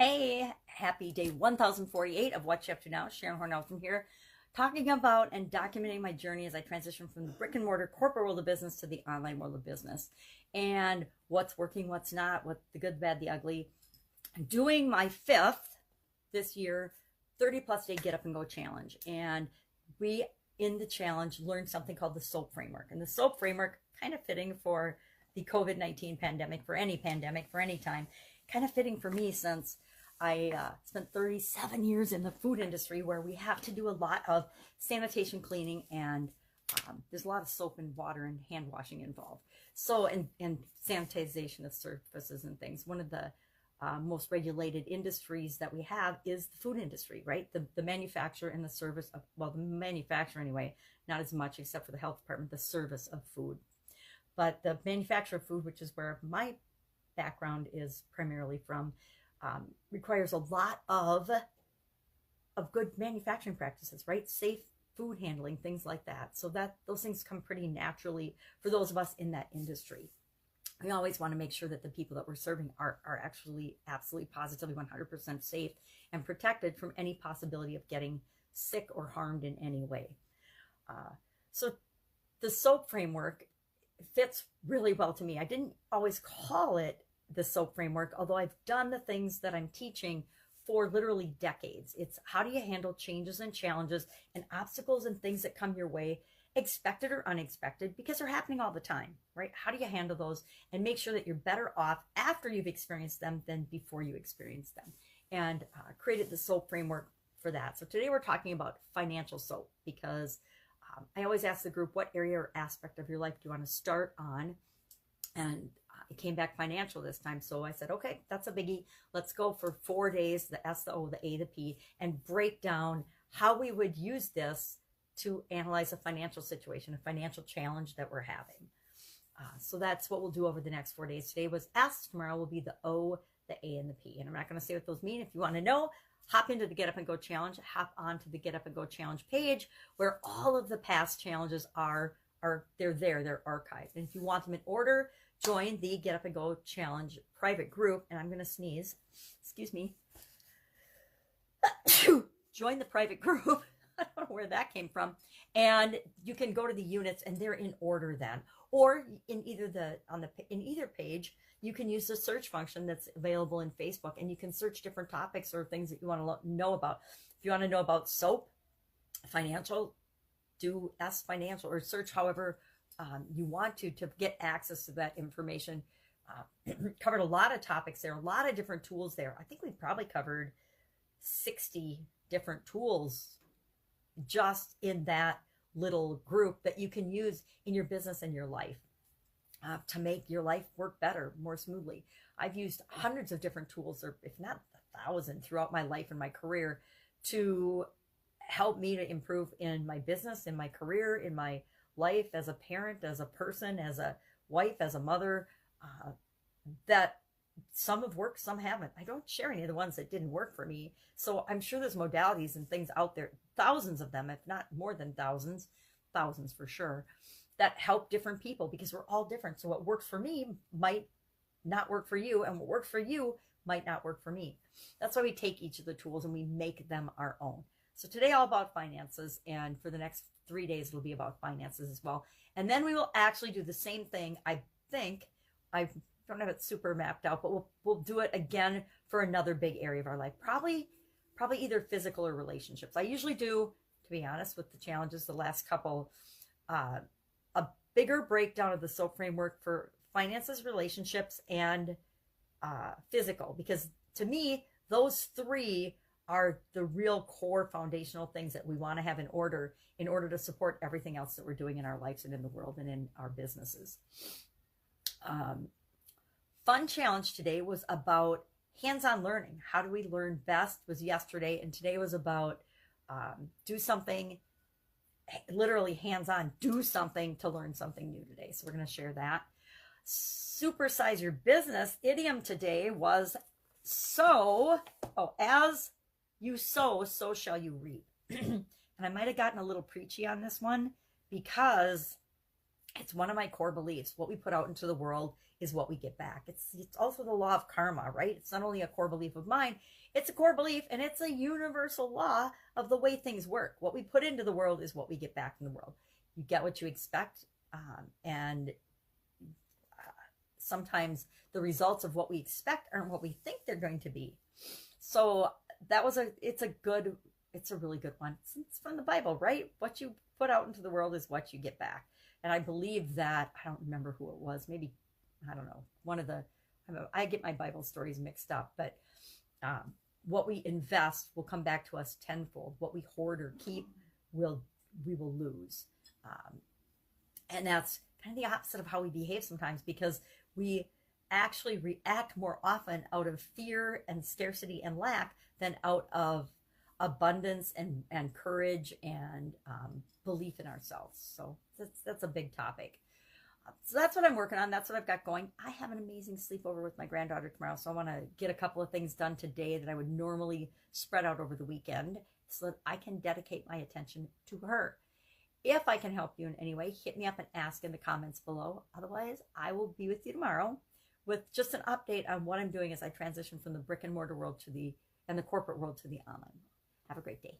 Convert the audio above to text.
Hey, happy day 1048 of What You Up To Now. Sharon Horne-Ellstrom here, talking about and documenting my journey as I transition from the brick and mortar corporate world of business to the online world of business, and what's working, what's not, what the good, bad, the ugly. I'm doing my fifth this year 30 plus day get up and go challenge, and we in the challenge learned something called the SOAP framework. And the SOAP framework, kind of fitting for the COVID-19 pandemic, for any pandemic, for any time, kind of fitting for me since I spent 37 years in the food industry, where we have to do a lot of sanitation, cleaning, and there's a lot of soap and water and hand washing involved. So, and sanitization of surfaces and things. One of the most regulated industries that we have is the food industry, right? The manufacture and the service of, well, the manufacturer anyway, not as much except for the health department, the service of food. But the manufacture of food, which is where my background is primarily from, requires a lot of good manufacturing practices, right? Safe food handling, things like that. So that those things come pretty naturally for those of us in that industry. We always want to make sure that the people that we're serving are actually absolutely positively 100% safe and protected from any possibility of getting sick or harmed in any way. So the SOAP framework fits really well to me. I didn't always call it the SOAP framework, although I've done the things that I'm teaching for literally decades. It's how do you handle changes and challenges and obstacles and things that come your way, expected or unexpected, because they're happening all the time, right? How do you handle those and make sure that you're better off after you've experienced them than before you experienced them? And created the SOAP framework for that. So today we're talking about financial SOAP, because I always ask the group, what area or aspect of your life do you want to start on? And it came back financial this time. So I said, okay, that's a biggie. Let's go for 4 days, the S, the O, the A, the P, and break down how we would use this to analyze a financial situation, a financial challenge that we're having. So that's what we'll do over the next 4 days. Today was S, tomorrow will be the O, the A, and the P. And I'm not going to say what those mean. If you want to know, hop into the Get Up and Go Challenge, hop onto the Get Up and Go Challenge page, where all of the past challenges they're there, they're archived. And if you want them in order, join the Get Up and Go Challenge private group. And I'm going to sneeze, excuse me. Join the private group. I don't know where that came from. And you can go to the units and they're in order then. Or in either page, you can use the search function that's available in Facebook, and you can search different topics or things that you want to know about. If you want to know about SOAP, financial, do S financial, or search however you want to get access to that information. Covered a lot of topics there, a lot of different tools there. I think we probably covered 60 different tools just in that little group that you can use in your business and your life to make your life work better, more smoothly. I've used hundreds of different tools, or if not 1,000, throughout my life and my career to help me to improve in my business, in my career, in my life as a parent, as a person, as a wife, as a mother, that some have worked, some haven't. I don't share any of the ones that didn't work for me. So I'm sure there's modalities and things out there, thousands of them, if not more than thousands for sure, that help different people, because we're all different. So what works for me might not work for you, and what works for you might not work for me. That's why we take each of the tools and we make them our own. So today all about finances, and for the next 3 days it'll be about finances as well. And then we will actually do the same thing. I think I don't have it super mapped out, but we'll do it again for another big area of our life. Probably either physical or relationships. I usually do, to be honest, with the challenges the last couple, a bigger breakdown of the SOAP framework for finances, relationships, and physical, because to me those three are the real core foundational things that we want to have in order to support everything else that we're doing in our lives and in the world and in our businesses. Fun challenge today was about hands-on learning. How do we learn best was yesterday, and today was about do something, literally hands-on, do something to learn something new today. So we're going to share that. Supersize your business idiom today was as you sow, so shall you reap. And I might have gotten a little preachy on this one, because it's one of my core beliefs. What we put out into the world is what we get back. It's also the law of karma, right? It's not only a core belief of mine, it's a core belief, and it's a universal law of the way things work. What we put into the world is what we get back in the world. You get what you expect, and sometimes the results of what we expect aren't what we think they're going to be. So it's a really good one. It's from the Bible, right? What you put out into the world is what you get back. And I believe that, I don't remember who it was, maybe, I don't know, I get my Bible stories mixed up, but what we invest will come back to us tenfold. What we hoard or keep, we will lose. And that's kind of the opposite of how we behave sometimes, because we actually react more often out of fear and scarcity and lack than out of abundance and courage and belief in ourselves. So that's a big topic. So that's what I'm working on. That's what I've got going. I have an amazing sleepover with my granddaughter tomorrow, so I want to get a couple of things done today that I would normally spread out over the weekend so that I can dedicate my attention to her. If I can help you in any way, hit me up and ask in the comments below. Otherwise, I will be with you tomorrow with just an update on what I'm doing as I transition from the brick and mortar world and the corporate world to the online. Have a great day.